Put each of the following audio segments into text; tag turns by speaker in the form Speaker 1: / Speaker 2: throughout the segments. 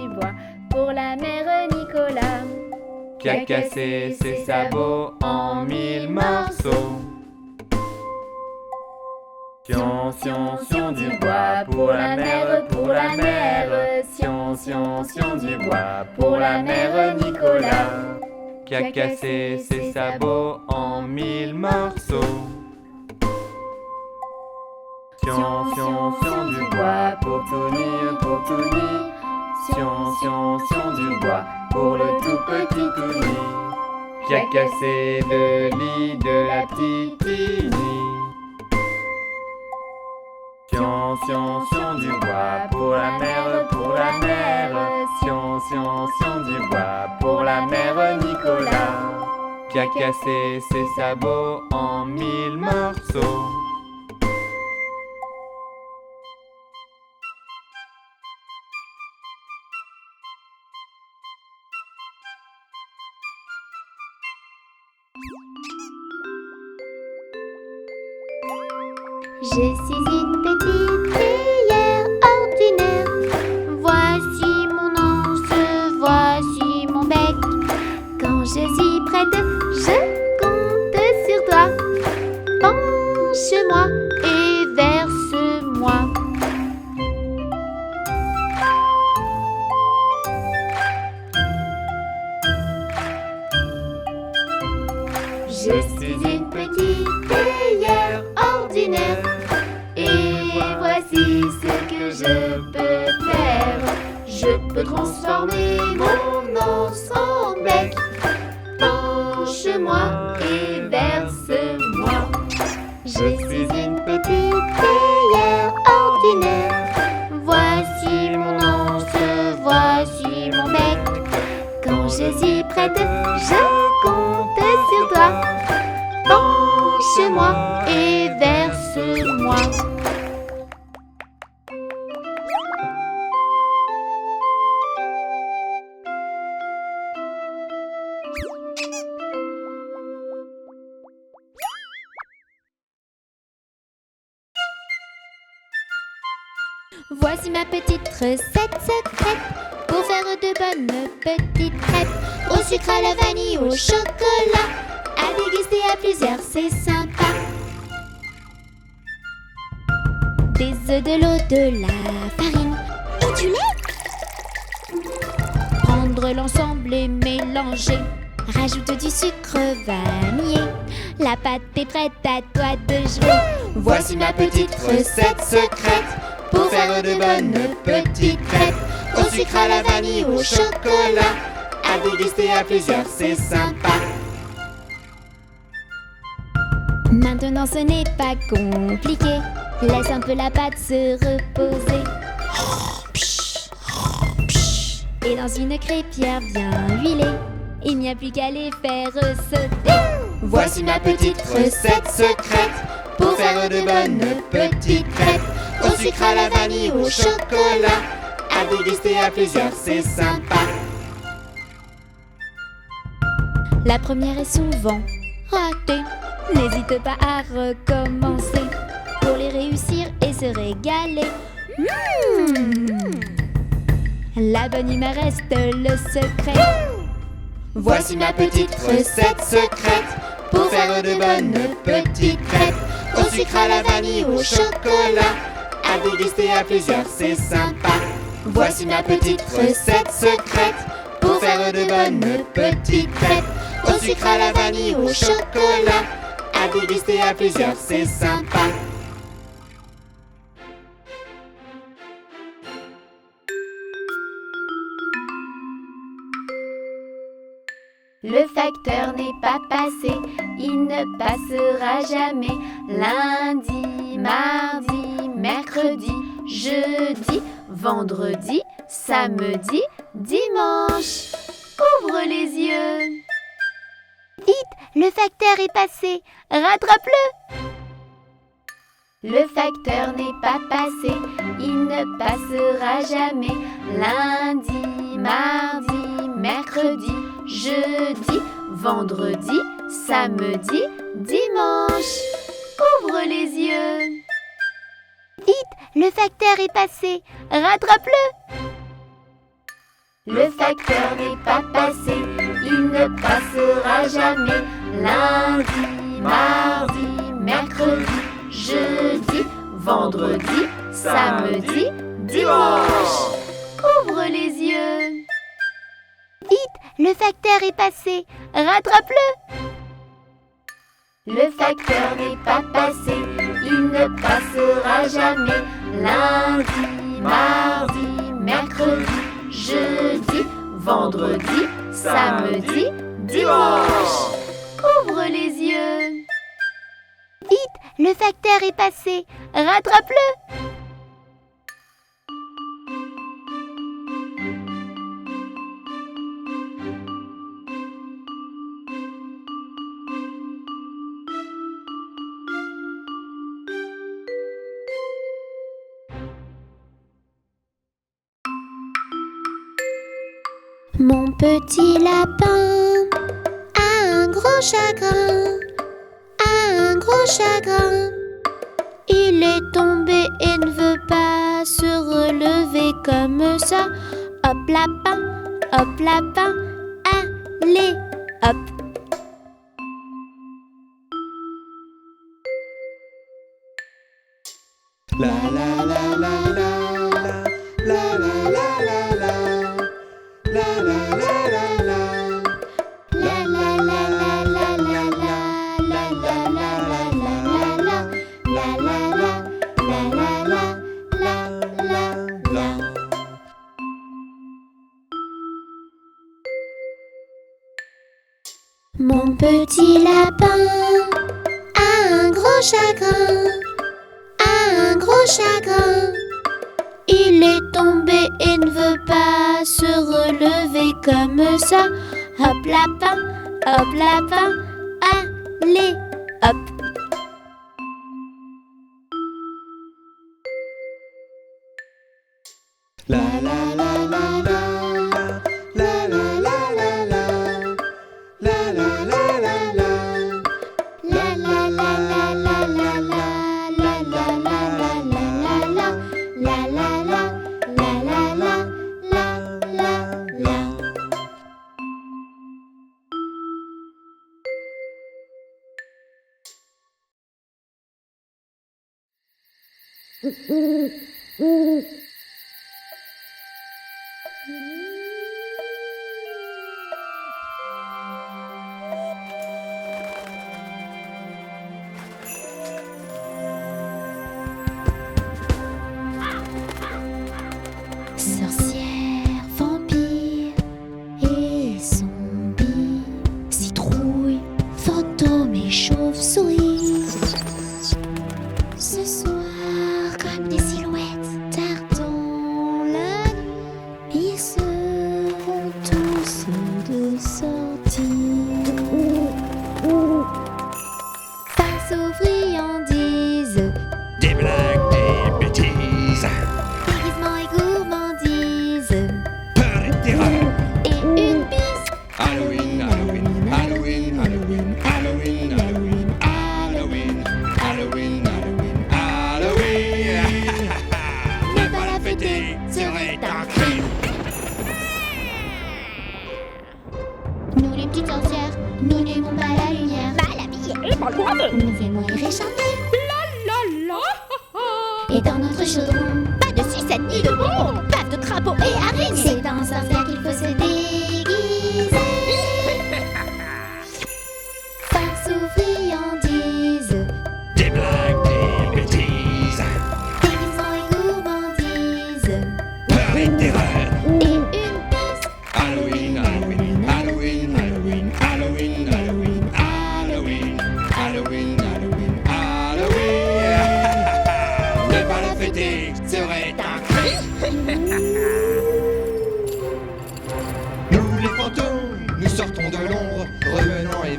Speaker 1: du bois pour la mère Nicolas,
Speaker 2: qui a cassé ses sabots en 1000 morceaux. Sion, sion, sion du bois pour la mère, pour la mère. Sion, sion, sion du bois pour la mère Nicolas, qui a cassé ses sabots en 1000 morceaux. Sion, sion, sion du bois pour Touni, pour Touni. Sion, sion, sion du bois pour le tout petit Touni, qui a cassé le lit de la petite Tini. Sion, sion, sion du bois pour la mère, pour la mère. Sion, sion, sion du bois pour la mère Nicolas, qui a cassé ses sabots en 1000 morceaux.
Speaker 3: Je suis une petite théière ordinaire. Voici mon anse, voici mon bec. Quand je suis prête, je compte sur toi. Penche-moi et verse-moi. Je suis une petite théière ordinaire. Et voici ce que je peux faire. Je peux transformer mon anse en bec. Penche-moi et verse-moi. Je suis une petite théière ordinaire. Voici mon anse, voici mon bec. Quand je suis prête, je compte sur toi. Penche-moi et verse-moi. Voici ma petite recette secrète pour faire de bonnes petites crêpes au sucre, à la vanille, au chocolat, à déguster à plusieurs, c'est sympa. Des œufs, de l'eau, de la farine et du lait. Prendre l'ensemble et mélanger. Rajoute du sucre vanillé. La pâte est prête, à toi de jouer.
Speaker 2: Voici ma petite recette secrète pour faire de bonnes petites crêpes au sucre, à la vanille, au chocolat, à déguster à plusieurs, c'est sympa.
Speaker 3: Maintenant ce n'est pas compliqué. Laisse un peu la pâte se reposer. Et dans une crêpière bien huilée, il n'y a plus qu'à les faire sauter.
Speaker 2: Voici ma petite recette secrète pour faire de bonnes petites crêpes au sucre, à la vanille, au chocolat, à déguster à plusieurs, c'est sympa.
Speaker 3: La première est souvent ratée. N'hésite pas à recommencer pour les réussir et se régaler. La bonne humeur reste le secret.
Speaker 2: Voici ma petite recette secrète pour faire de bonnes petites crêpes au sucre, à la vanille, au chocolat, à déguster à plusieurs, c'est sympa. Voici ma petite recette secrète pour faire de bonnes petites crêpes au sucre, à la vanille, au chocolat, à déguster à plusieurs, c'est sympa.
Speaker 1: Le facteur n'est pas passé, il ne passera jamais. Lundi, mardi, mercredi, jeudi, vendredi, samedi, dimanche. Ouvre les yeux.
Speaker 3: Vite, le facteur est passé. Rattrape-le.
Speaker 1: Le facteur n'est pas passé, il ne passera jamais. Lundi, mardi, mercredi, jeudi, vendredi, samedi, dimanche. Ouvre les yeux.
Speaker 3: Vite, le facteur est passé. Rattrape-le.
Speaker 1: Le facteur n'est pas passé, il ne passera jamais. Lundi, mardi, mercredi, jeudi, vendredi, samedi, dimanche. Ouvre les yeux.
Speaker 3: Vite, le facteur est passé. Rattrape-le.
Speaker 1: Le facteur n'est pas passé, il ne passera jamais. Lundi, mardi, mercredi, jeudi, vendredi, samedi, dimanche. Ouvre les yeux.
Speaker 3: Vite, le facteur est passé. Rattrape-le. Mon petit lapin a un gros chagrin, un gros chagrin. Il est tombé et ne veut pas se relever comme ça. Hop lapin, allez, hop.
Speaker 2: La la la la la la la la la la la la la la la.
Speaker 3: La la la la la la la la la la la la la la la la la. Mon petit lapin a un gros chagrin, un gros chagrin. Il est tombé et ne veut pas se relever comme ça. Hop lapin, allez, hop.
Speaker 2: La la la la la la la la la la la la la la la.
Speaker 3: La la la la la la la la la la la la la. Sorcière, vampire et zombie, citrouille, fantôme et chauve-souris. Ce soir, comme des silhouettes tardant la nuit, ils seront tous de sortie. Face aux friandises,
Speaker 2: Des blagues, des bêtises,
Speaker 3: déguisement et gourmandise,
Speaker 2: peur et terreur.
Speaker 3: et une bise.
Speaker 2: Halloween, Halloween, Halloween, Halloween, Halloween, Halloween, Halloween, Halloween, Halloween, Halloween. Ne pas la fêter serait un crime.
Speaker 3: Nous les petites sorcières, nous n'aimons pas la lumière. Pas la vie et pas le droit de. Nous aimons rire et chanter. Et dans notre chaudron, pas de sucette ni de bonbons, bave de crapauds et araignées. C'est dans un sorcière qu'il faut se déguiser. Face aux friandises,
Speaker 2: Des blagues, des bêtises,
Speaker 3: déguisement et gourmandise,
Speaker 2: peur et terreur.
Speaker 3: et une bise.
Speaker 2: Halloween, Halloween, Halloween, Halloween, Halloween, Halloween, Halloween, Halloween, Halloween, Halloween. Ne pas la fêter serait un crime. Nous les fantômes, nous sortons de l'ombre, revenant et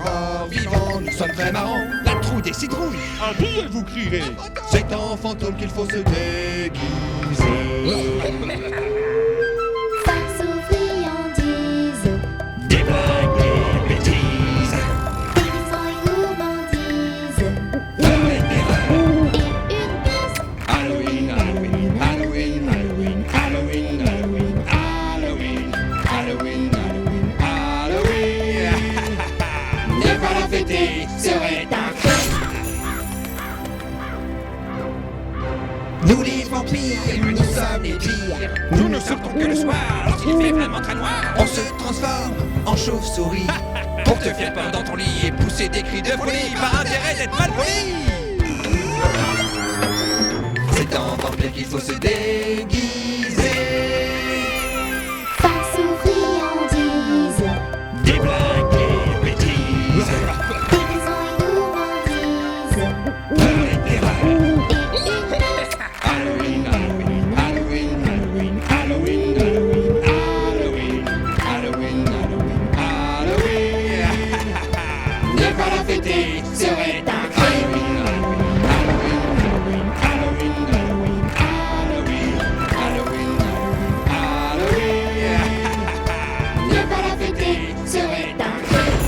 Speaker 2: vivants, nous sommes très marrants. La trouille des citrouilles, habillez vous crierez. C'est en fantôme qu'il faut se déguiser.
Speaker 3: Face aux friandises,
Speaker 2: Des blagues, des bêtises,
Speaker 3: déguisement et gourmandise,
Speaker 2: peur et terreur.
Speaker 3: et une bise.
Speaker 2: Halloween, Halloween, Halloween, Halloween, Halloween, Halloween, Halloween, et pire.
Speaker 4: Nous ne sortons que le soir, lorsqu'il fait vraiment très noir.
Speaker 2: On se transforme en chauve-souris
Speaker 4: Pour te faire peur dans ton lit et pousser des cris de folie, par intérêt d'être mal poli.
Speaker 2: C'est en vampire qu'il faut se déguiser.
Speaker 3: Face aux friandises,
Speaker 4: Des blagues, des bêtises,
Speaker 3: des raisons et gourmandises,
Speaker 4: peur éclairage.
Speaker 3: et une note.
Speaker 4: Halloween, Halloween, Halloween, Halloween, Halloween, Halloween, Halloween, Halloween, Halloween.
Speaker 2: Ne pas la fêter serait un crime. Ne pas la fêter serait un crime.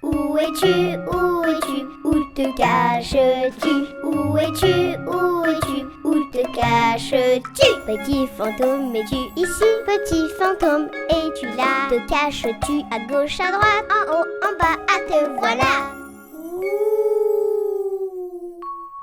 Speaker 1: Où es-tu? Où es-tu? Où te caches-tu? Où es-tu? Où es-tu? Où te caches-tu? Petit fantôme, es-tu ici? Petit fantôme, es-tu là? Te caches-tu à gauche, à droite? En haut, en bas, à te voilà.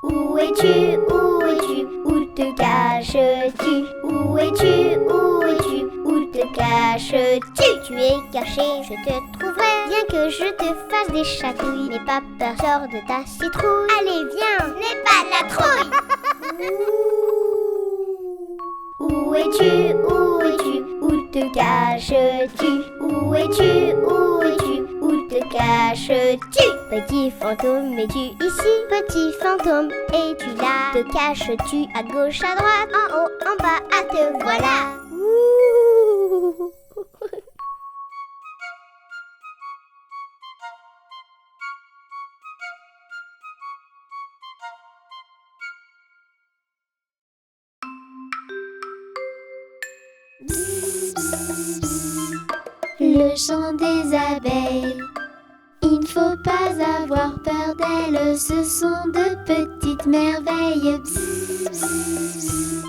Speaker 1: Où es-tu? Où es-tu? Où te caches-tu? Où es-tu? Où es-tu? Où te caches-tu? Tu es caché, je te trouverai. Bien que je te fasse des chatouilles, n'aie pas peur, sors de ta citrouille. Allez, viens, n'aie pas de la trouille. Où es-tu? Où es-tu? Où te caches-tu? Où es-tu? Où es-tu? Où te caches-tu? Petit fantôme, es-tu ici? Petit fantôme, es-tu là? Te caches-tu à gauche, à droite? En haut, en bas, à te voilà. Ouh.
Speaker 3: le chant des abeilles. Il ne faut pas avoir peur d'elles, ce sont de petites merveilles. Bzz, bzz,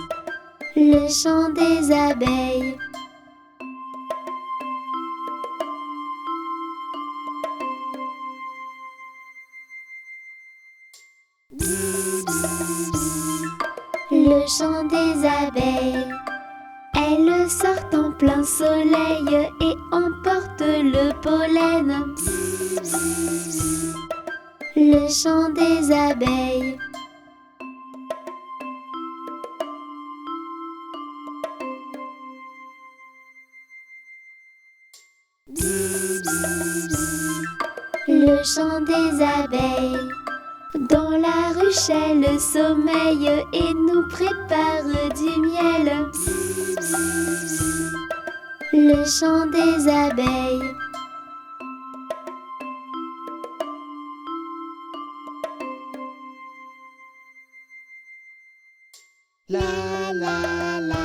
Speaker 3: le chant des abeilles. Bzz, bzz, le chant des abeilles. Elles sortent en plein soleil et emportent le pollen. Bzz, bzz, le chant des abeilles. Bzz, bzz, bzz, le chant des abeilles. Dans la ruche, elles sommeillent et nous préparent du miel. Bzz, bzz, bzz, le chant des abeilles.
Speaker 2: La la la,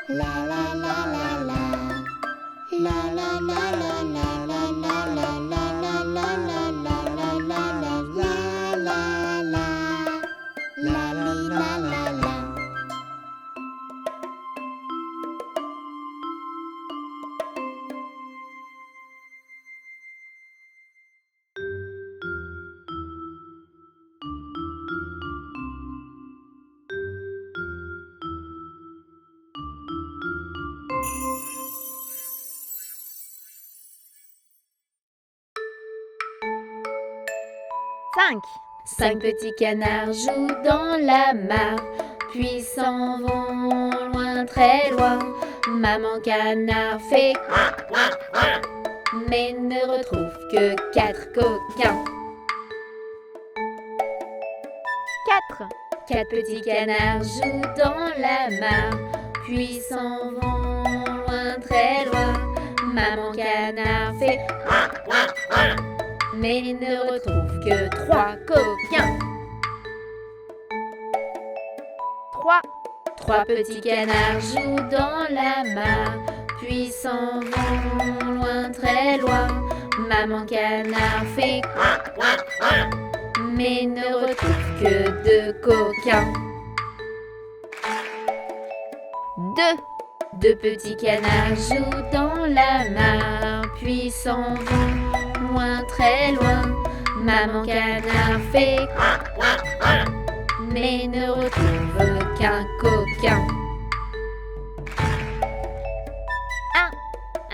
Speaker 2: la la la la la, la la la la la la la la la la la la la la la la la.
Speaker 1: Cinq petits canards jouent dans la mare, puis s'en vont loin, très loin. Maman canard fait mais ne retrouve que 4 coquins. 4 petits canards jouent dans la mare, puis s'en vont loin, très loin. Maman canard fait mais ne retrouve que 3 coquins. 3 petits canards jouent dans la mare, puis s'en vont loin, très loin. Maman canard fait mais ne retrouve que 2 coquins.
Speaker 3: Deux petits canards jouent dans la mare, puis s'en vont loin, très loin. Maman canard fait mais ne retrouve qu'un coquin.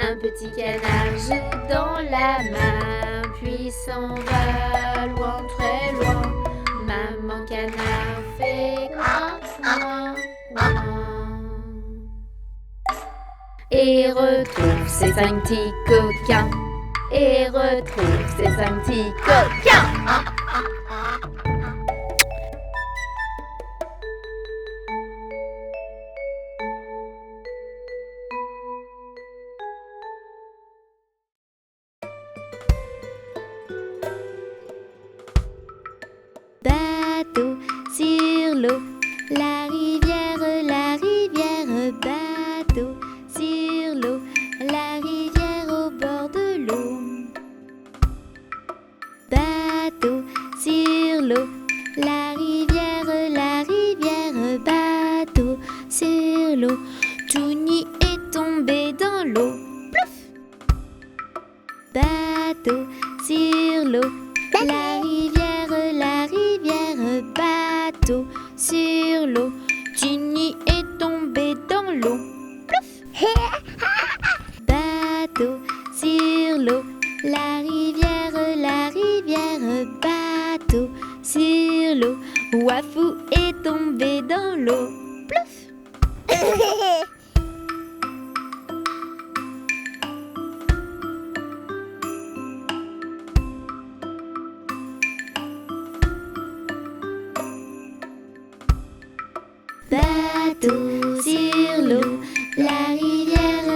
Speaker 3: Un petit canard joue dans la mare, puis s'en va loin, très loin. Maman canard fait coin, et retrouve ses 5 petits coquins. Et retrouve ses 5 petits coquins. Bateau sur l'eau, la rivière, bateau sur l'eau, la rivière au bord de l'eau. Bateau sur l'eau, la rivière, bateau sur l'eau. Touni est tombé dans l'eau. Plouf! Bateau sur l'eau, la rivière, bateau sur l'eau. Ginny est tombé dans l'eau. Plouf! Bateau sur l'eau, la rivière, bateau sur l'eau. Wafou est tombé dans l'eau. Plouf! Bateau sur l'eau, la rivière,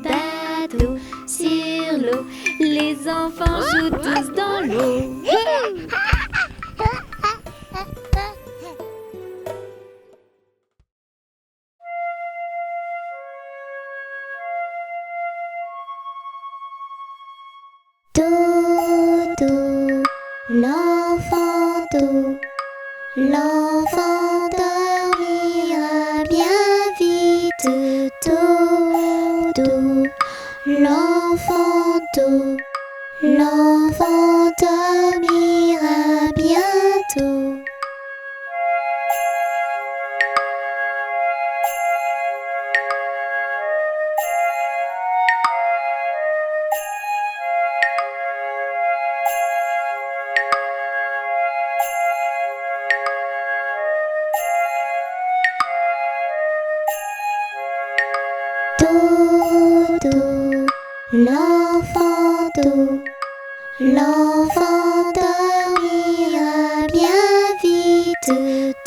Speaker 3: bateau sur l'eau. Les enfants jouent tous dans l'eau.
Speaker 1: Dodo, l'enfant Do, l'enfant dormira bien vite. Dodo, l'enfant Do, l'enfant dormira bientôt. Dodo, l'enfant Do, l'enfant dormira bien vite.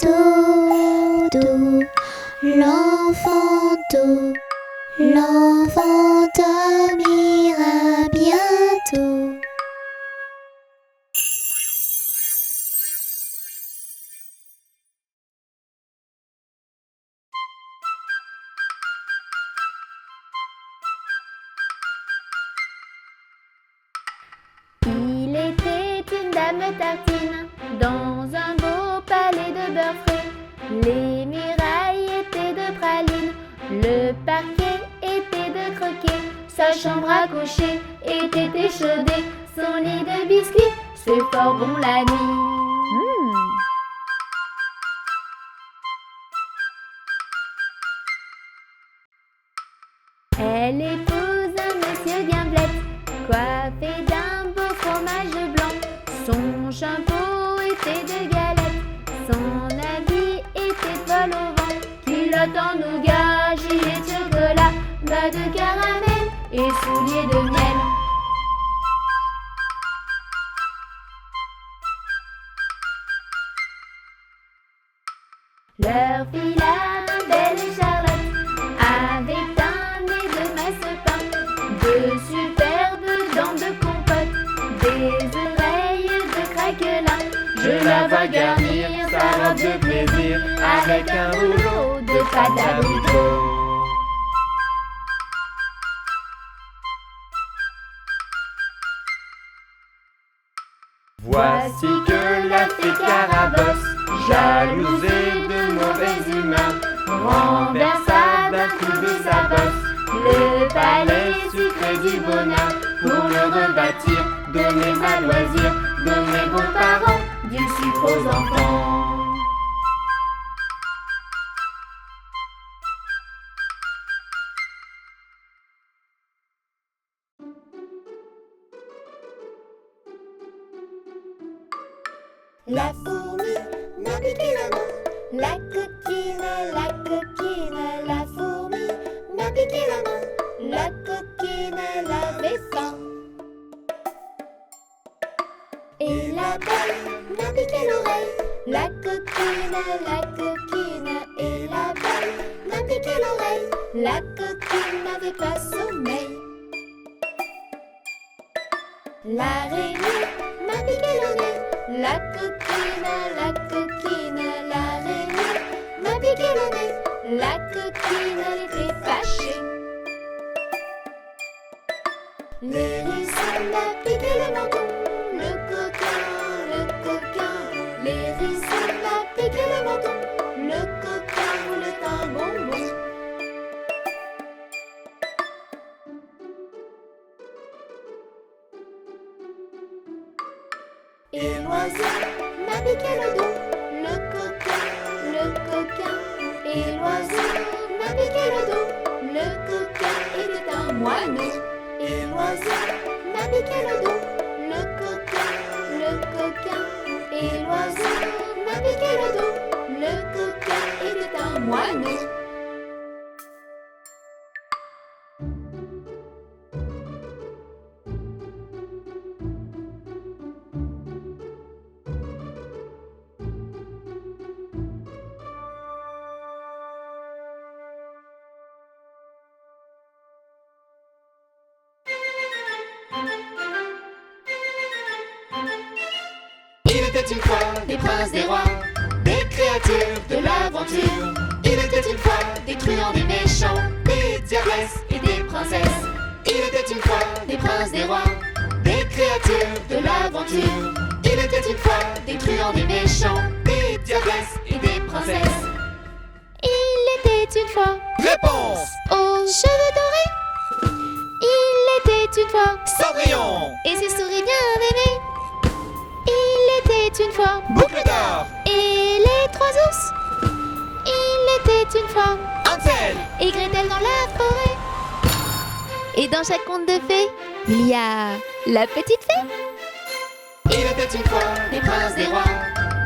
Speaker 1: Dodo, l'enfant Do, l'enfant dormira bientôt.
Speaker 3: Il était une dame tartine dans un beau palais de beurre frais. Les murailles étaient de pralines, le parquet était de croquet. Sa chambre à coucher était échaudée, son lit de biscuits, c'est fort bon la nuit. Elle épouse un monsieur bien blette, coiffé d'un beau fromage blanc. Son chapeau était de galette, son habit était poil au vent. Culotte en nougat, gilet de chocolat, bas de caramel et souliers de miel. Leur filla un bel Charlotte, avec un nez de masse-pain, de superbes dents de compote, des oreilles de craquelin. Je la vois garnir sa robe de plaisir avec un rouleau de pâte d'abricot.
Speaker 2: Voici que la fée Carabosse, jalouse et de mauvaise humeur, renversa d'un
Speaker 1: coup de sa bosse. Le palais sucré du bonheur, pour le rebâtir, donnez à loisir, donnez bons parents, du sucre aux enfants. La fourmi m'a piqué la main, la coquine, la fourmi m'a piqué la main, la coquine, elle avait faim. Et la balle m'a piqué l'oreille, la coquine, et la balle m'a piqué l'oreille, la coquine n'avait pas sommeil. L'araignée m'a piqué le nez, la coquine, l'araignée m'a piqué le nez, la coquine, elle était fâchée. L'hérisson m'a piqué le menton, le coquin, l'hérisson m'a piqué le menton, le coquin voulait un bonbon. Et l'oiseau m'a piqué le dos, le coquin, et l'oiseau m'a piqué le dos, le coquin était un moineau. Et l'oiseau m'a piqué le dos, le coquin, et l'oiseau m'a piqué le dos, le coquin était un moineau.
Speaker 2: Il était une fois des princes, des rois, des créatures de l'aventure. Il était une fois des truands, des méchants, des diabresses et des princesses. Il était une fois des princes, des rois, des créatures de l'aventure. Il était une fois des truands, des méchants, des diabresses et des princesses.
Speaker 3: Il était une fois
Speaker 4: Réponse!
Speaker 3: aux cheveux dorés. Il était une fois
Speaker 4: Cendrillon!
Speaker 3: et ses souris bien aimées. Il était une fois
Speaker 4: Boucle d'or!
Speaker 3: et les trois ours. Il était une fois
Speaker 4: Hansel!
Speaker 3: et Gretel dans la forêt. Et dans chaque conte de fées, il y a la petite fée.
Speaker 2: Il était une fois des princes, des rois,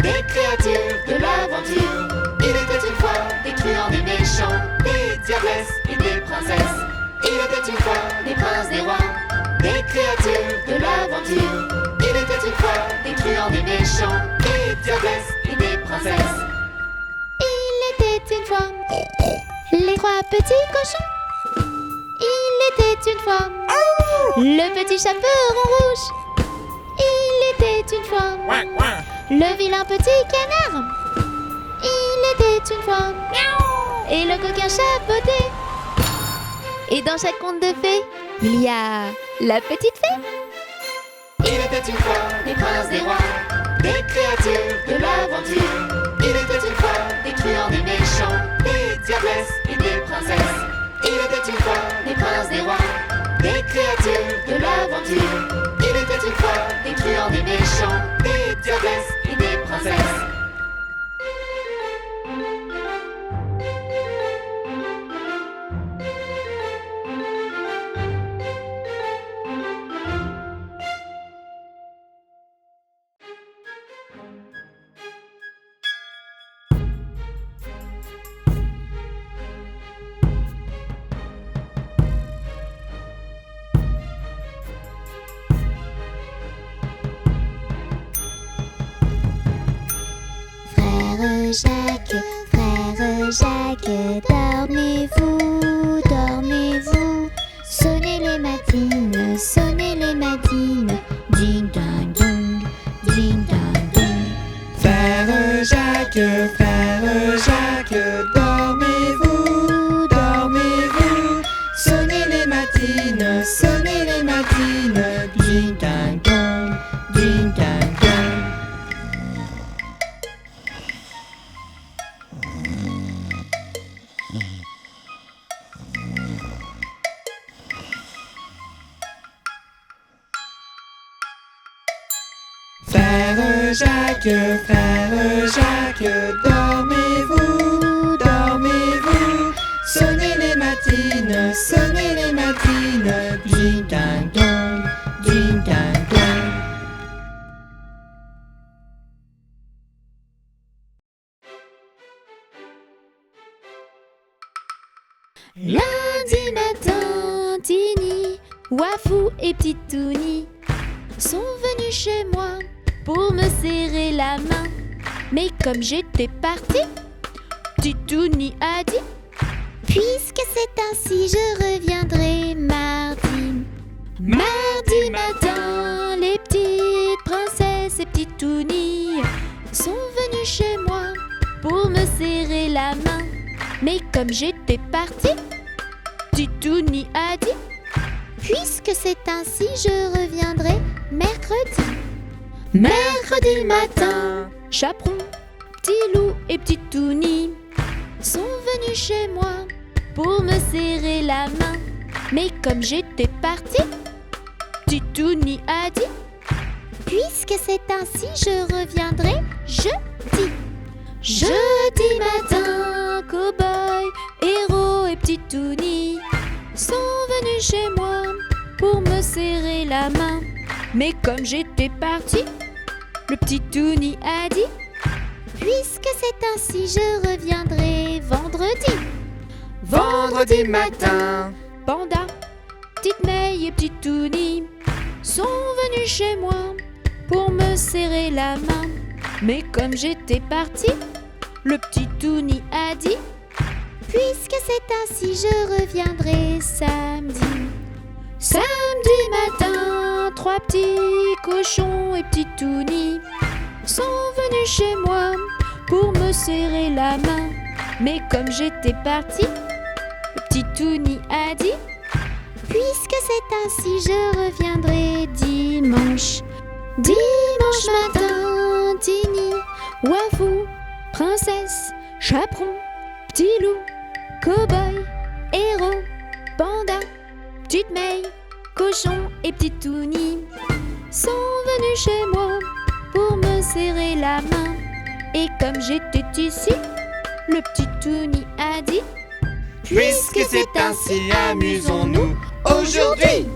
Speaker 2: des créatures de l'aventure. Il était une fois des truands, des méchants, des diabresses et des princesses. Il était une fois des princes, des rois, des créatures de l'aventure. Il était une fois des truands, des méchants, des diabresses et des princesses.
Speaker 3: Il était une fois les trois petits cochons. Il était une fois le petit chaperon rouge. Il était une fois le vilain petit canard. Il était une fois et le coquin chapeauté. Et dans chaque conte de fées, il y a la petite fée.
Speaker 2: Il était une fois des princes, des rois, des créatures de l'aventure. Il était une fois des truands, des méchants, des diabresses et des princesses. Il était une fois des princes, des rois, des créatures de l'aventure. Il était une fois des truands, des méchants, des diabresses et des princesses.
Speaker 3: Frère Jacques, dormez-vous, dormez-vous. Sonnez les matines, ding dong dong, ding dong dong.
Speaker 2: Frère Jacques, dormez-vous, dormez-vous. Sonnez les matines, ding dong dong, ding dong dong. Frère Jacques, dormez-vous, dormez-vous. Sonnez les matines, ding-ding-dong, ding-ding-dong.
Speaker 3: Lundi matin, Tini, Wafou et Petitouni sont venus chez moi pour me serrer la main. Mais comme j'étais partie, Petitouni a dit: puisque c'est ainsi, je reviendrai mardi. Mardi matin, les petites princesses et Petitouni sont venues chez moi pour me serrer la main. Mais comme j'étais partie, Petitouni a dit: puisque c'est ainsi, je reviendrai mercredi. Mercredi matin, Chaperon, Petit Loup et Petitouni sont venus chez moi pour me serrer la main. Mais comme j'étais partie, Petitouni a dit: puisque c'est ainsi, je reviendrai jeudi. Jeudi matin, Cow-Boy, Héros et Petitouni sont venus chez moi pour me serrer la main. Mais comme j'étais partie, le Petitouni a dit: puisque c'est ainsi, je reviendrai vendredi.
Speaker 2: Vendredi matin,
Speaker 3: Panda, Petite May et Petitouni sont venus chez moi pour me serrer la main. Mais comme j'étais partie, le Petitouni a dit: puisque c'est ainsi, je reviendrai samedi. Samedi matin, 3 petits cochons et Petitouni sont venus chez moi pour me serrer la main. Mais comme j'étais partie, le Petitouni a dit: puisque c'est ainsi, je reviendrai dimanche. Dimanche matin, Tini, Wafou, Princesse, Chaperon, Petit Loup, Cow-Boy, Héros, Panda, Petite May, Cochon et Petitouni sont venus chez moi pour me serrer la main. Et comme j'étais ici, le Petitouni a dit:
Speaker 2: puisque c'est ainsi, amusons-nous aujourd'hui.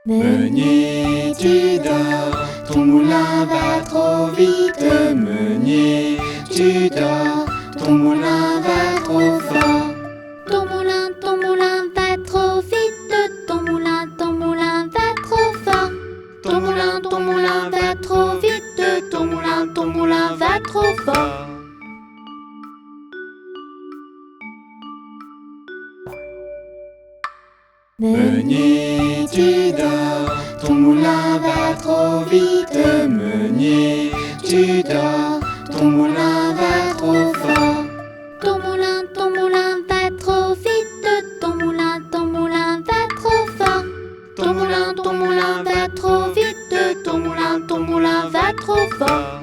Speaker 2: Meunier, tu dors, ton moulin va trop vite. Meunier, tu dors, ton moulin va trop fort.
Speaker 3: ton moulin va trop vite. Ton moulin va trop fort.
Speaker 2: Ton moulin va trop vite. Ton moulin va trop fort. Meunier, tu dors, ton moulin va trop vite. Meunier, tu dors, ton moulin va trop fort.
Speaker 3: Ton moulin va trop vite. Ton moulin va trop fort.
Speaker 2: Ton moulin va trop vite. Ton moulin va trop fort.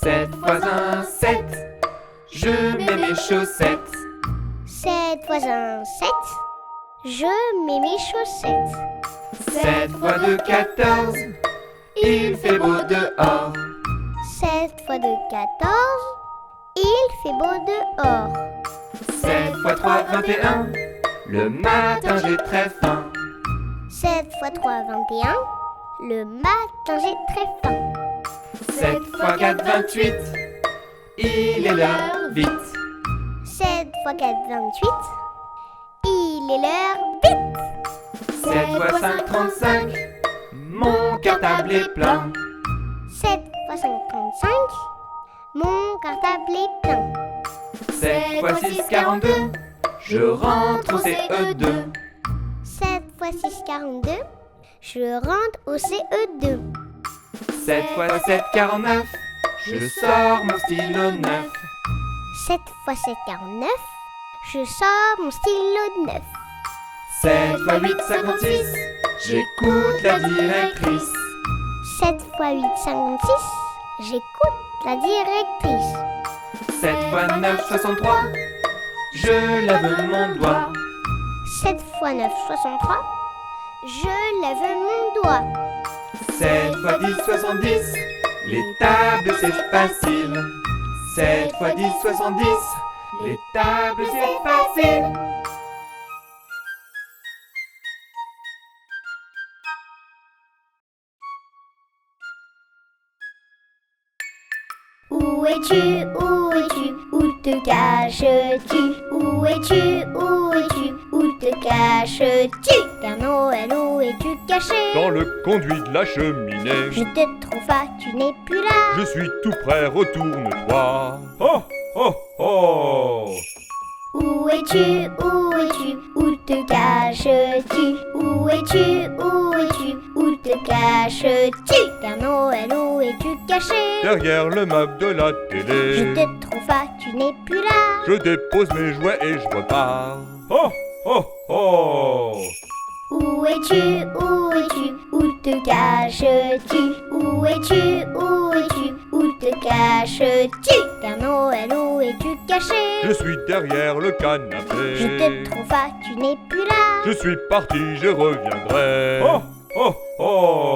Speaker 2: Sept fois un 7, je mets mes chaussettes.
Speaker 1: 7 fois 1, 7. Je mets mes chaussettes.
Speaker 2: 7 fois 2, 14, il fait beau dehors.
Speaker 1: 7 fois 2, 14. Il fait beau dehors.
Speaker 2: 7 fois 3, 21, le matin j'ai très faim.
Speaker 1: 7 fois 3, 21. Le matin j'ai très faim.
Speaker 2: 7 fois 4, 28, il est l'heure vite.
Speaker 1: 7 fois 4, 28. Il est l'heure vite.
Speaker 2: 7 fois 5, 35. Mon cartable est plein.
Speaker 1: 7 fois 5, 35. Mon cartable est plein.
Speaker 2: 7 fois 6, 42. Je rentre au CE2.
Speaker 1: 7 fois 6, 42. Je rentre au CE2.
Speaker 2: 7 fois 7, 49. Je sors mon stylo neuf.
Speaker 1: 7 fois 7, 49. Je sors mon stylo neuf.
Speaker 2: 7 fois 8, 56. J'écoute la directrice.
Speaker 1: 7 fois 8, 56. J'écoute la directrice.
Speaker 2: 7 fois 9, 63. Je lève mon doigt.
Speaker 1: 7 fois 9, 63. Je lève mon doigt.
Speaker 2: 7 fois 10, 70. Les tables c'est facile. 7 fois 10, 70. Les tables c'est facile.
Speaker 1: Où es-tu? Où es-tu? Où te caches-tu? Où es-tu? Où es-tu? Où te caches-tu? Père Noël, où es-tu caché?
Speaker 5: Dans le conduit de la cheminée,
Speaker 1: Je te trouve pas, tu n'es plus là.
Speaker 5: je suis tout prêt, retourne-toi. Oh, oh, oh.
Speaker 1: Où es-tu? Où es-tu? Où te caches-tu? Où es-tu? Où es-tu? Où te caches-tu? Père Noël, où es-tu caché?
Speaker 5: Derrière le meuble de la
Speaker 1: Je
Speaker 5: télé,
Speaker 1: te trouve pas, tu n'es plus là.
Speaker 5: je dépose mes jouets et je repars. Oh, oh, oh.
Speaker 1: Où es-tu? Où es-tu? Où te caches-tu? Où es-tu? Où es-tu? Où te caches-tu? Père Noël, où es-tu caché?
Speaker 5: Je suis derrière le
Speaker 1: Je te
Speaker 5: canapé.
Speaker 1: trouve pas, tu n'es plus là.
Speaker 5: Je suis parti, je reviendrai. Oh, oh, oh.